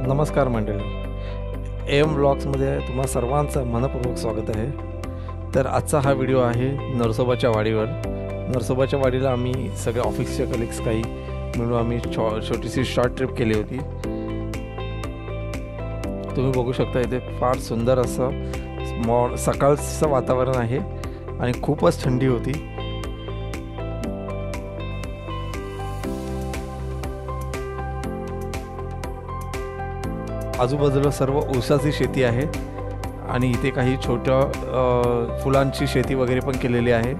नमस्कार मंडळी, एम ब्लॉग्समध्ये तुम्हा सर्वांचं मनपूर्वक स्वागत आहे। तर आजचा हा व्हिडिओ आहे नरसोबाच्या वाडीवर। नरसोबाच्या वाडीला आम्ही सगळे ऑफिसचे कलिग्स काही मिळून आम्ही छोटीशी शॉर्ट ट्रिप केली होती। तुम्ही बघू शकता इथे फार सुंदर असं सकाळचं वातावरण आहे आणि खूपच थंडी होती। आजूबाजूला सर्व ऊसाची शेती आहे आणि इथे काही छोट्या फुलांची शेती वगैरे पण केलेली आहे।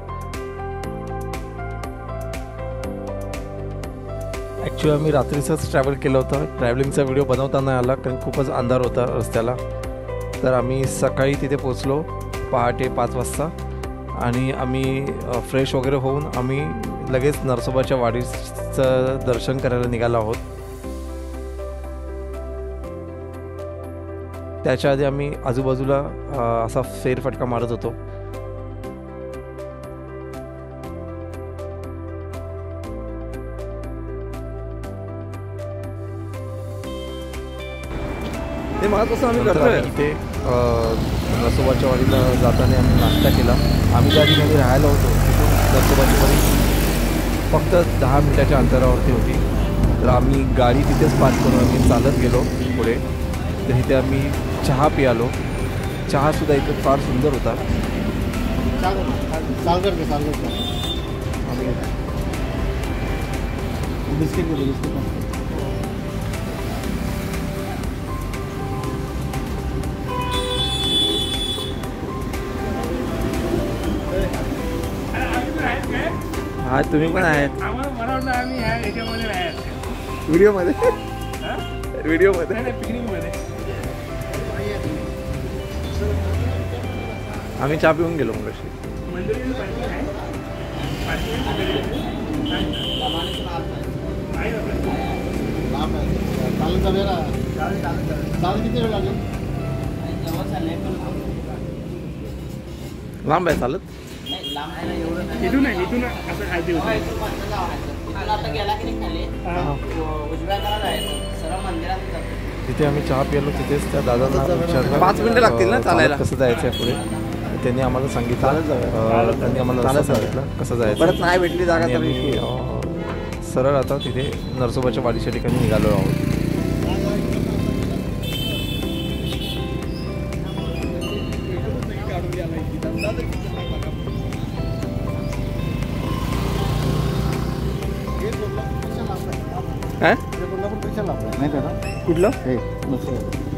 ॲक्च्युली आम्ही रात्रीचंच ट्रॅव्हल केलं होतं। ट्रॅव्हलिंगचा व्हिडिओ बनवता नाही आला कारण खूपच अंधार होता रस्त्याला। तर आम्ही सकाळी तिथे पोचलो पहाटे 5 वाजता आणि आम्ही फ्रेश वगैरे होऊन आम्ही लगेच नरसोबाच्या वाडीचं दर्शन करायला निघालो आहोत। त्याच्या आधी आम्ही आजूबाजूला असा फेरफटका मारत होतो। ते महत्त्वाचं आम्ही करतोय इथे नरसोबाच्या वाडीला जाताना आम्ही नाश्ता केला। आम्ही ज्या ठिकाणी राहायला होतो तिथून नरसोबाची वाडी फक्त 10 मिनिटाच्या अंतरावरती होती। तर आम्ही गाडी तिथेच पार्क करून आम्ही चालत गेलो पुढे। तर इथे आम्ही चहा पियालो। चहासुद्धा इथे फार सुंदर होता। हा तुम्ही पण आहेत व्हिडिओमध्ये आम्ही चहा पिऊन गेलो मग अशी। लांब आहे चालत तिथे आम्ही चहा पिलो। तिथेच त्या दादांना विचारलं 5 मिनिटं लागतील ना चालायला, कसं जायचं आहे पुढे। त्यांनी आम्हाला सांगितलं कसं जायचं। परत नाही भेटली जागा तर आम्ही सरळ आता तिथे नरसोबाच्या वाडीच्या ठिकाणी निघालो आहोत। कुठलं?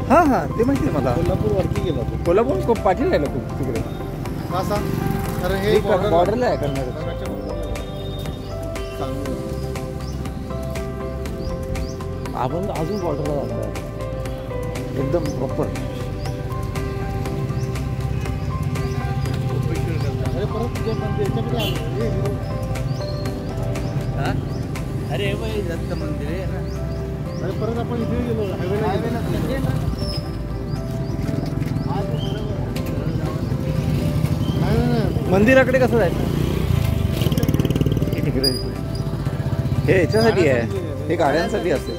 हां हां ते माहिती आहे मला। कोल्हापूर वरती गेला तो। कोल्हापूर खूप पाठी राहिलं खूप तिकडे। कारण हे बॉर्डरला आहे कर्नाटक। आपण अजून बॉर्डरला जाणार आहे एकदम प्रॉपर। अरे भाई दत्त मंदिर आहे ना। अरे परत आपण इथे गेलो हायवेला मंदिराकडे कसं जायचं? तिकडे हे याच्यासाठी आहे, हे गाड्यांसाठी असेल।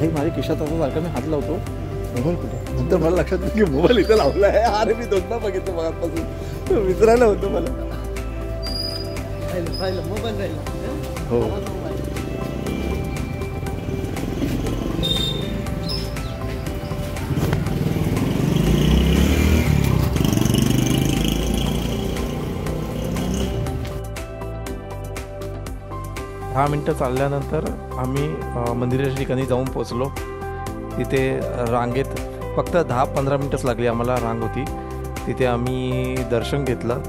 हे माझ्या खिशात असं सारखं मी हात लावतो मोबाईल कुठे, नंतर मला लक्षात येतं की मोबाईल इथे लावला आहे। अरे मी दोनदा बघितलं मगापासून, विसरायला होतं मला। मोबाईल राहिला हो दहा मिनटं चालल्यानंतर आम्ही मंदिराच्या ठिकाणी जाऊन पोचलो। तिथे रांगेत फक्त 10-15 मिनटंच लागली आम्हाला, रांग होती तिथे। आम्ही दर्शन घेतलं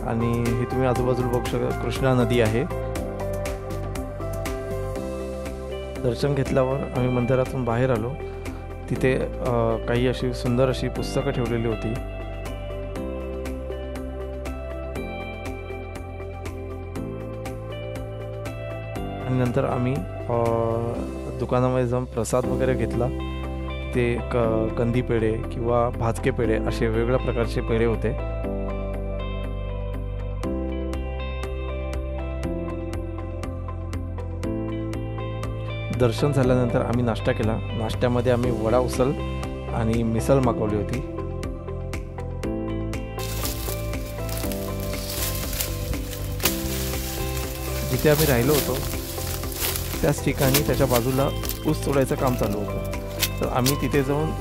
आणि हे तुम्ही आजूबाजूला बघू शकता कृष्णा नदी आहे। दर्शन घेतल्यावर आम्ही मंदिरातून बाहेर आलो। तिथे काही अशी सुंदर अशी पुस्तकं ठेवलेली होती। आणि नंतर आम्ही दुकानामध्ये जाऊन प्रसाद वगैरे घेतला। ते कंदी पेढे किंवा भाजके पेढे असे वेगवेगळ्या प्रकारचे पेढे होते। दर्शन झाल्यानंतर आम्ही नाश्ता केला. नाश्त्यामध्ये आम्ही वडा उसळ आणि मिसळ मागवली होती. जिथे आम्ही राहिलो होतो त्याच ठिकाणी त्याच्या बाजूला ऊस तोडायचं काम चालू होतं. तर आम्ही तिथे जाऊन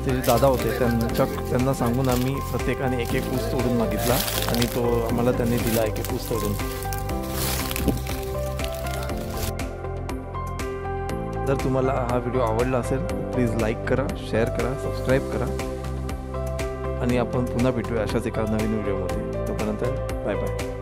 ते जे दादा होते त्यांना सांगून आम्ही प्रत्येकाने एक एक ऊस तोडून मागितला आणि तो आम्हाला त्यांनी दिला एक एक ऊस तोडून. जर तुम्हाला हा व्हिडिओ आवडला असेल तर प्लीज लाईक करा, शेअर करा, सबस्क्राईब करा आणि आपण पुन्हा भेटूया अशाच एका नवीन व्हिडिओमध्ये. तोपर्यंत बाय बाय.